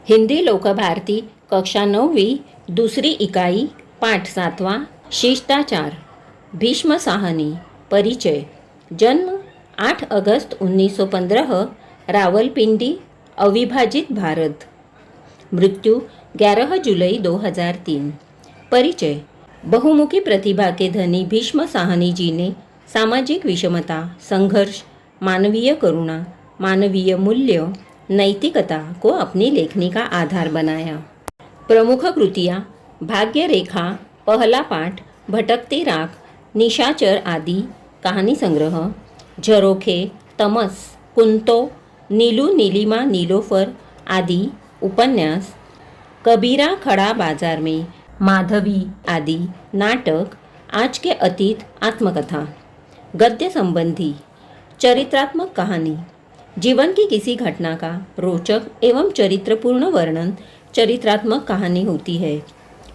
हिंदी लोकभारती कक्षा 9वी दूसरी इकाई पाठ 7वां शिष्टाचार। भीष्म साहनी। परिचय। जन्म 8 अगस्त 1915 रावलपिंडी, अविभाजित भारत। मृत्यु 11 जुलाई 2003। परिचय। बहुमुखी प्रतिभा के धनी भीष्म साहनी जी ने सामाजिक विषमता, संघर्ष, मानवीय करुणा, मानवीय मूल्य, नैतिकता को अपनी लेखनी का आधार बनाया। प्रमुख कृतियाँ: भाग्य रेखा, पहला पाठ, भटकती राख, निशाचर आदि कहानी संग्रह, झरोखे, तमस, कुंतो, नीलू नीलिमा नीलोफर आदि उपन्यास, कबीरा खड़ा बाजार में, माधवी आदि नाटक, आज के अतीत आत्मकथा। गद्य संबंधी चरित्रात्मक कहानी। जीवन की किसी घटना का रोचक एवं चरित्रपूर्ण वर्णन चरित्रात्मक कहानी होती है।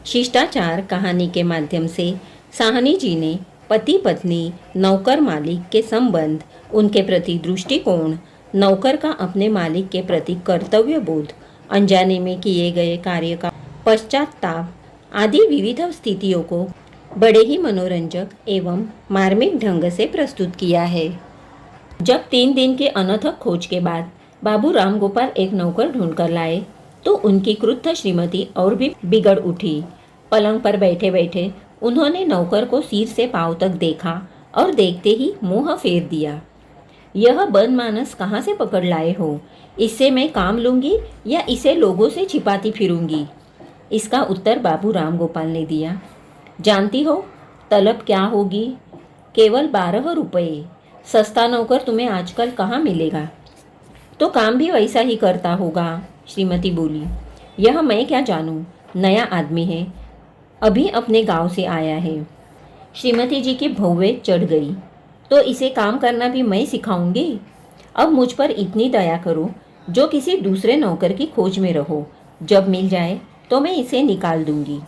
शिष्टाचार कहानी के माध्यम से साहनी जी ने पति पत्नी, नौकर मालिक के संबंध, उनके प्रति दृष्टिकोण, नौकर का अपने मालिक के प्रति कर्तव्य बोध, अनजाने में किए गए कार्य का पश्चाताप आदि विविध स्थितियों को बड़े ही मनोरंजक एवं मार्मिक ढंग से प्रस्तुत किया है। जब 3 दिन के अनथक खोज के बाद बाबू राम गोपाल एक नौकर ढूंढकर लाए तो उनकी क्रुद्ध श्रीमती और भी बिगड़ उठी। पलंग पर बैठे बैठे उन्होंने नौकर को सिर से पांव तक देखा और देखते ही मुंह फेर दिया। यह बनमानस कहाँ से पकड़ लाए हो? इससे मैं काम लूँगी या इसे लोगों से छिपाती फिरूंगी? इसका उत्तर बाबू राम गोपाल ने दिया। जानती हो तलब क्या होगी? केवल 12 रुपये। सस्ता नौकर तुम्हें आजकल कहाँ मिलेगा? तो काम भी वैसा ही करता होगा, श्रीमती बोली। यह मैं क्या जानूं, नया आदमी है, अभी अपने गांव से आया है। श्रीमती जी की भौवें चढ़ गई। तो इसे काम करना भी मैं सिखाऊंगी? अब मुझ पर इतनी दया करो, जो किसी दूसरे नौकर की खोज में रहो, जब मिल जाए तो मैं इसे निकाल दूंगी।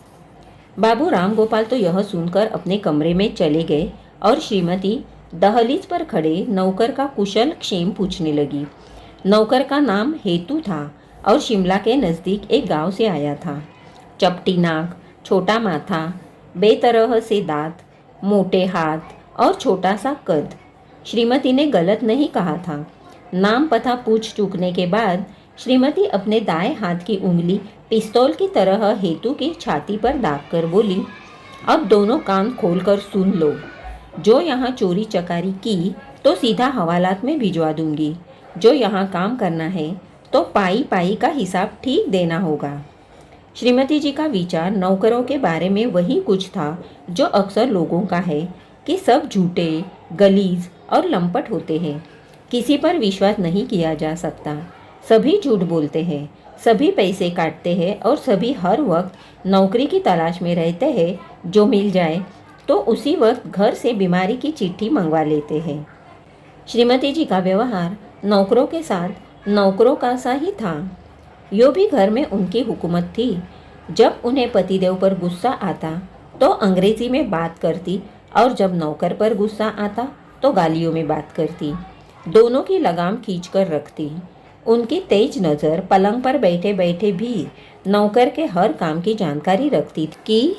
बाबू राम गोपाल तो यह सुनकर अपने कमरे में चले गए और श्रीमती दहलीज पर खड़े नौकर का कुशल क्षेम पूछने लगी। नौकर का नाम हेतु था और शिमला के नज़दीक एक गांव से आया था। चपटी नाक, छोटा माथा, बेतरह से दांत, मोटे हाथ और छोटा सा कद। श्रीमती ने गलत नहीं कहा था। नाम पता पूछ चूकने के बाद श्रीमती अपने दाएं हाथ की उंगली पिस्तौल की तरह हेतु की छाती पर दागकर बोली, अब दोनों कान खोलकर सुन लो। जो यहाँ चोरी चकारी की तो सीधा हवालात में भिजवा दूंगी। जो यहाँ काम करना है तो पाई पाई का हिसाब ठीक देना होगा। श्रीमती जी का विचार नौकरों के बारे में वही कुछ था जो अक्सर लोगों का है कि सब झूठे, गलीज और लंपट होते हैं। किसी पर विश्वास नहीं किया जा सकता। सभी झूठ बोलते हैं, सभी पैसे काटते हैं और सभी हर वक्त नौकरी की तलाश में रहते हैं। जो मिल जाए तो उसी वक्त घर से बीमारी की चिट्ठी मंगवा लेते हैं। श्रीमती जी का व्यवहार नौकरों के साथ नौकरों का सा ही था। यो भी घर में उनकी हुकूमत थी। जब उन्हें पतिदेव पर गुस्सा आता तो अंग्रेजी में बात करती और जब नौकर पर गुस्सा आता तो गालियों में बात करती। दोनों की लगाम खींच कर रखती। उनकी तेज नज़र पलंग पर बैठे बैठे भी नौकर के हर काम की जानकारी रखती थी कि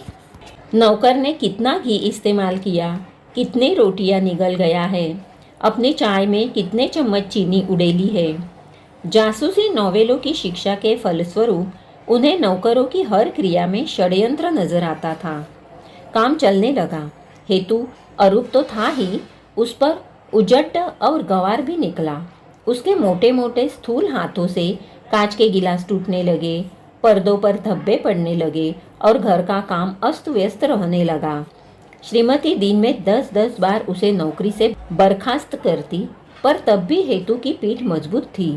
नौकर ने कितना घी इस्तेमाल किया, कितने रोटियां निगल गया है, अपनी चाय में कितने चम्मच चीनी उड़ेली है। जासूसी नॉवेलों की शिक्षा के फलस्वरूप उन्हें नौकरों की हर क्रिया में षड्यंत्र नजर आता था। काम चलने लगा। हेतु अरूप तो था ही, उस पर उजट और गंवार भी निकला। उसके मोटे मोटे स्थूल हाथों से कांच के गिलास टूटने लगे, पर्दों पर धब्बे पड़ने लगे और घर का काम अस्त व्यस्त रहने लगा। श्रीमती दिन में 10-10 बार उसे नौकरी से बर्खास्त करती, पर तब भी हेतु की पीठ मजबूत थी।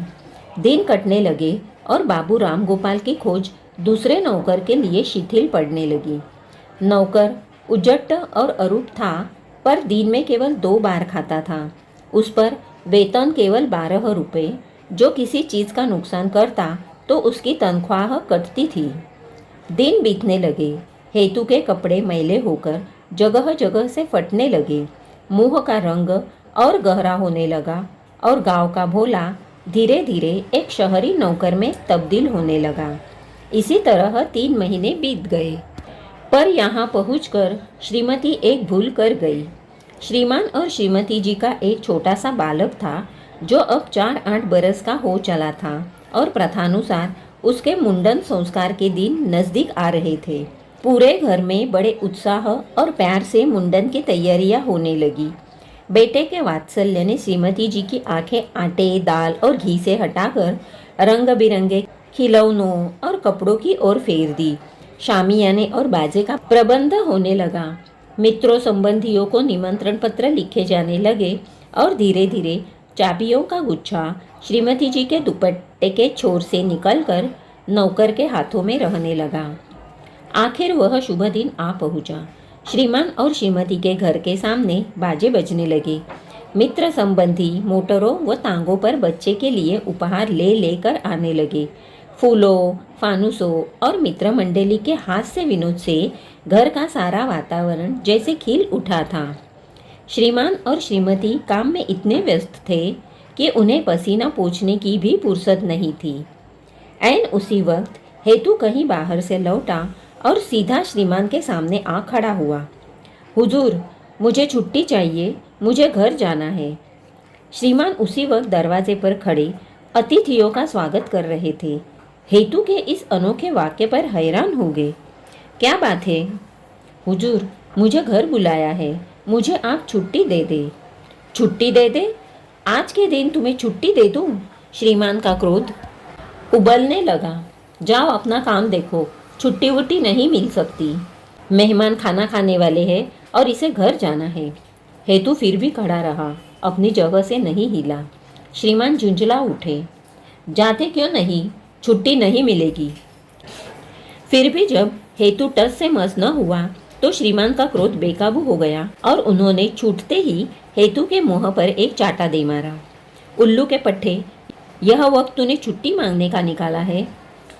दिन कटने लगे और बाबू राम गोपाल की खोज दूसरे नौकर के लिए शिथिल पड़ने लगी। नौकर उजट और अरूप था, पर दिन में केवल 2 बार खाता था। उस पर वेतन केवल 12 रुपये। जो किसी चीज़ का नुकसान करता तो उसकी तनख्वाह कटती थी। दिन बीतने लगे। हेतु के कपड़े मैले होकर जगह जगह से फटने लगे। मुंह का रंग और गहरा होने लगा और गांव का भोला धीरे धीरे एक शहरी नौकर में तब्दील होने लगा। इसी तरह 3 महीने बीत गए। पर यहाँ पहुंचकर श्रीमती एक भूल कर गई। श्रीमान और श्रीमती जी का एक छोटा सा बालक था जो अब 4-8 बरस का हो चला था और प्रथानुसार उसके मुंडन संस्कार के दिन नज़दीक आ रहे थे। पूरे घर में बड़े उत्साह और प्यार से मुंडन की तैयारियां होने लगी। बेटे के वात्सल्य ने श्रीमती जी की आंखें आटे, दाल और घी से हटाकर रंग बिरंगे खिलौनों और कपड़ों की ओर फेर दी। शामियाने और बाजे का प्रबंध होने लगा। मित्रों संबंधियों को निमंत्रण पत्र लिखे जाने लगे और धीरे धीरे चाबियों का गुच्छा श्रीमती जी के दुपट्टे के छोर से निकलकर नौकर के हाथों में रहने लगा। आखिर वह शुभ दिन आ पहुंचा। श्रीमान और श्रीमती के घर के सामने बाजे बजने लगे। मित्र संबंधी मोटरों व तांगों पर बच्चे के लिए उपहार ले लेकर आने लगे। फूलों, फानुसों और मित्र मंडली के हास्य विनोद से घर का सारा वातावरण जैसे खिल उठा था। श्रीमान और श्रीमती काम में इतने व्यस्त थे कि उन्हें पसीना पोंछने की भी फुर्सत नहीं थी। ऐन उसी वक्त हेतु कहीं बाहर से लौटा और सीधा श्रीमान के सामने आ खड़ा हुआ। हुजूर, मुझे छुट्टी चाहिए, मुझे घर जाना है। श्रीमान उसी वक्त दरवाजे पर खड़े अतिथियों का स्वागत कर रहे थे। हेतु के इस अनोखे वाक्य पर हैरान हो गए। क्या बात है? हुजूर, मुझे घर बुलाया है, मुझे आप छुट्टी दे दे। छुट्टी दे दे? आज के दिन तुम्हें छुट्टी दे दूं? श्रीमान का क्रोध उबलने लगा। जाओ अपना काम देखो, छुट्टी वुट्टी नहीं मिल सकती। मेहमान खाना खाने वाले हैं और इसे घर जाना है। हेतु फिर भी खड़ा रहा, अपनी जगह से नहीं हिला। श्रीमान झुंझला उठे। जाते क्यों नहीं? छुट्टी नहीं मिलेगी। फिर भी जब हेतु टस से मस न हुआ तो श्रीमान का क्रोध बेकाबू हो गया और उन्होंने छूटते ही हेतु के मुंह पर एक चाटा दे मारा। उल्लू के पट्टे, यह वक्त तूने छुट्टी मांगने का निकाला है?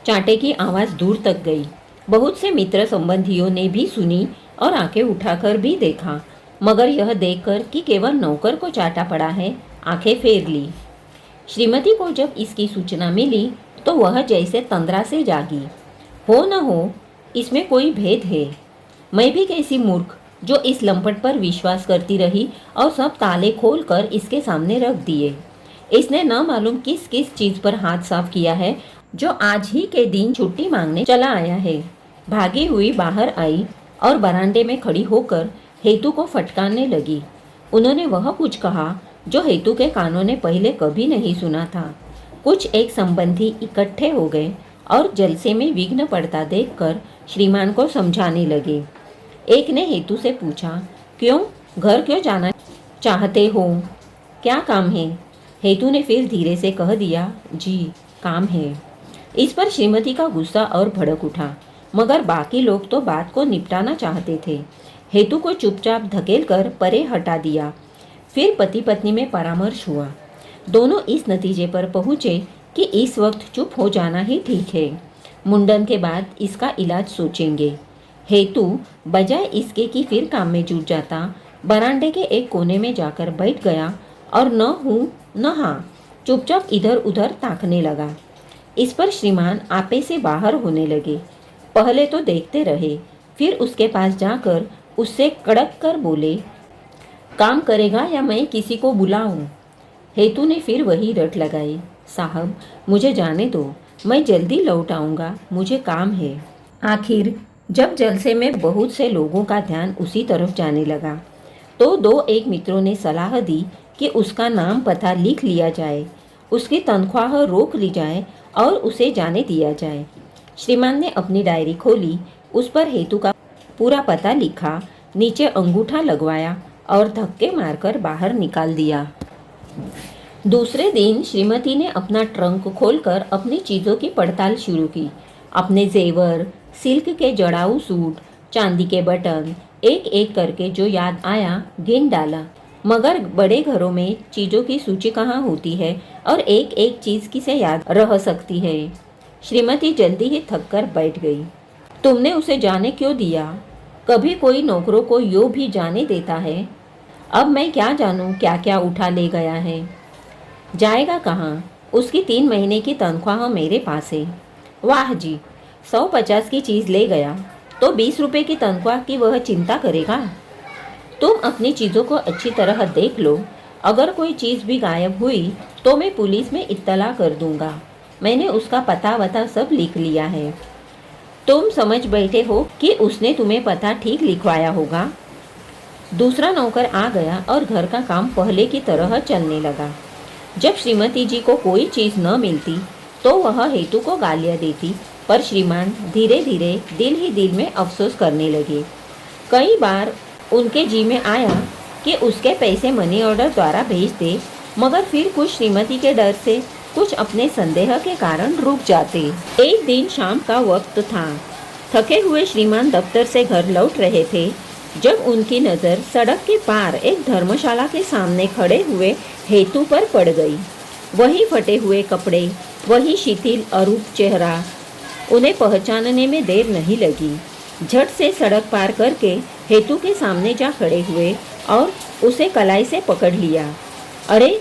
चाटे की आवाज़ दूर तक गई। बहुत से मित्र संबंधियों ने भी सुनी और आंखें उठाकर भी देखा, मगर यह देखकर कि केवल नौकर को चाटा पड़ा है, आंखें फेर ली। श्रीमती को जब इसकी सूचना मिली तो वह जैसे तंद्रा से जागी। हो न हो, इसमें कोई भेद है। मैं भी कैसी मूर्ख जो इस लंपट पर विश्वास करती रही और सब ताले खोलकर इसके सामने रख दिए। इसने न मालूम किस किस चीज़ पर हाथ साफ किया है जो आज ही के दिन छुट्टी मांगने चला आया है। भागी हुई बाहर आई और बरामदे में खड़ी होकर हेतु को फटकारने लगी। उन्होंने वह कुछ कहा जो हेतु के कानों ने पहले कभी नहीं सुना था। कुछ एक संबंधी इकट्ठे हो गए और जलसे में विघ्न पड़ता देखकर श्रीमान को समझाने लगे। एक ने हेतु से पूछा, क्यों, घर क्यों जाना चाहते हो? क्या काम है? हेतु ने फिर धीरे से कह दिया, जी काम है। इस पर श्रीमती का गुस्सा और भड़क उठा, मगर बाकी लोग तो बात को निपटाना चाहते थे। हेतु को चुपचाप धकेलकर परे हटा दिया। फिर पति पत्नी में परामर्श हुआ। दोनों इस नतीजे पर पहुँचे कि इस वक्त चुप हो जाना ही ठीक है। मुंडन के बाद इसका इलाज सोचेंगे। हेतु बजाय इसके कि फिर काम में जुट जाता, बरामदे के एक कोने में जाकर बैठ गया और न हूँ न हाँ, चुपचाप इधर उधर ताकने लगा। इस पर श्रीमान आपे से बाहर होने लगे। पहले तो देखते रहे, फिर उसके पास जाकर उससे कड़क कर बोले, काम करेगा या मैं किसी को बुलाऊं? हेतु ने फिर वही रट लगाई, साहब मुझे जाने दो, मैं जल्दी लौट आऊँगा, मुझे काम है। आखिर जब जलसे में बहुत से लोगों का ध्यान उसी तरफ जाने लगा तो दो एक मित्रों ने सलाह दी कि उसका नाम पता लिख लिया जाए, उसकी तनख्वाह रोक ली जाए और उसे जाने दिया जाए। श्रीमान ने अपनी डायरी खोली, उस पर हेतु का पूरा पता लिखा, नीचे अंगूठा लगवाया और धक्के मारकर बाहर निकाल दिया। दूसरे दिन श्रीमती ने अपना ट्रंक खोलकर अपनी चीज़ों की पड़ताल शुरू की। अपने जेवर, सिल्क के जड़ाऊ सूट, चांदी के बटन, एक एक करके जो याद आया गिन डाला। मगर बड़े घरों में चीज़ों की सूची कहाँ होती है और एक एक चीज़ किसे याद रह सकती है। श्रीमती जल्दी ही थक कर बैठ गई। तुमने उसे जाने क्यों दिया? कभी कोई नौकरों को यूँ भी जाने देता है? अब मैं क्या जानूँ क्या क्या उठा ले गया है। जाएगा कहाँ? उसकी 3 महीने की तनख्वाह मेरे पास है। वाह जी, 150 की चीज़ ले गया तो 20 रुपए की तनख्वाह की वह चिंता करेगा। तुम अपनी चीज़ों को अच्छी तरह देख लो। अगर कोई चीज़ भी गायब हुई तो मैं पुलिस में इत्तला कर दूंगा। मैंने उसका पता वता सब लिख लिया है। तुम समझ बैठे हो कि उसने तुम्हें पता ठीक लिखवाया होगा। दूसरा नौकर आ गया और घर का काम पहले की तरह चलने लगा। जब श्रीमती जी को कोई चीज़ न मिलती तो वह हेतु को गालियाँ देती, पर श्रीमान धीरे धीरे दिल ही दिल में अफसोस करने लगे। कई बार उनके जी में आया कि उसके पैसे मनी ऑर्डर द्वारा भेज दे, मगर फिर कुछ श्रीमती के डर से, कुछ अपने संदेह के कारण रुक जाते। एक दिन शाम का वक्त था। थके हुए श्रीमान दफ्तर से घर लौट रहे थे जब उनकी नज़र सड़क के पार एक धर्मशाला के सामने खड़े हुए हेतु पर पड़ गई। वही फटे हुए कपड़े, वही शिथिल अरूप चेहरा। उन्हें पहचानने में देर नहीं लगी। झट से सड़क पार करके हेतु के सामने जा खड़े हुए और उसे कलाई से पकड़ लिया। अरे,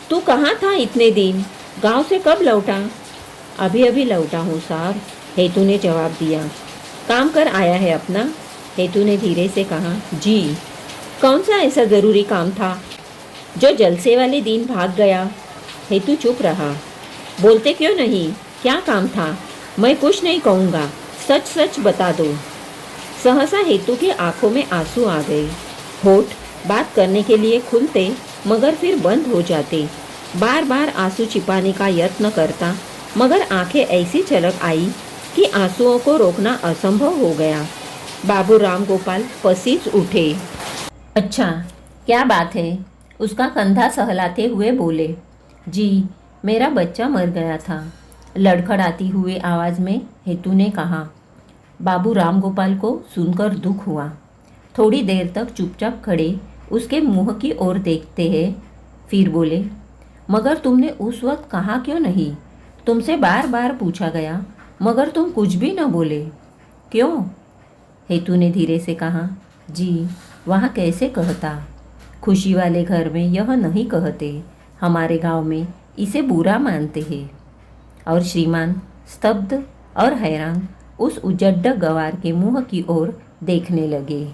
तू कहाँ था इतने दिन? गांव से कब लौटा? अभी अभी लौटा हूँ साहब, हेतु ने जवाब दिया। काम कर आया है अपना? हेतु ने धीरे से कहा। जी। कौन सा ऐसा ज़रूरी काम था जो जलसे वाले दिन भाग गया? हेतु चुप रहा। बोलते क्यों नहीं? क्या काम था? मैं कुछ नहीं कहूँगा, सच सच बता दो। सहसा हेतु की आंखों में आंसू आ गए। होठ बात करने के लिए खुलते मगर फिर बंद हो जाते। बार बार आंसू छिपाने का यत्न करता, मगर आंखें ऐसी छलक आई कि आंसुओं को रोकना असंभव हो गया। बाबू राम गोपाल पसीज उठे। अच्छा, क्या बात है? उसका कंधा सहलाते हुए बोले। जी, मेरा बच्चा मर गया था, लड़खड़ाती हुई आवाज़ में हेतु ने कहा। बाबू राम गोपाल को सुनकर दुख हुआ। थोड़ी देर तक चुपचाप खड़े उसके मुंह की ओर देखते हैं, फिर बोले, मगर तुमने उस वक्त कहा क्यों नहीं? तुमसे बार बार पूछा गया, मगर तुम कुछ भी न बोले, क्यों? हेतु ने धीरे से कहा। जी, वहाँ कैसे कहता? खुशी वाले घर में यह नहीं कहते, हमारे गांव में इसे बुरा मानते हैं। और श्रीमान स्तब्ध और हैरान उस उजड्ड गवार के मुंह की ओर देखने लगे।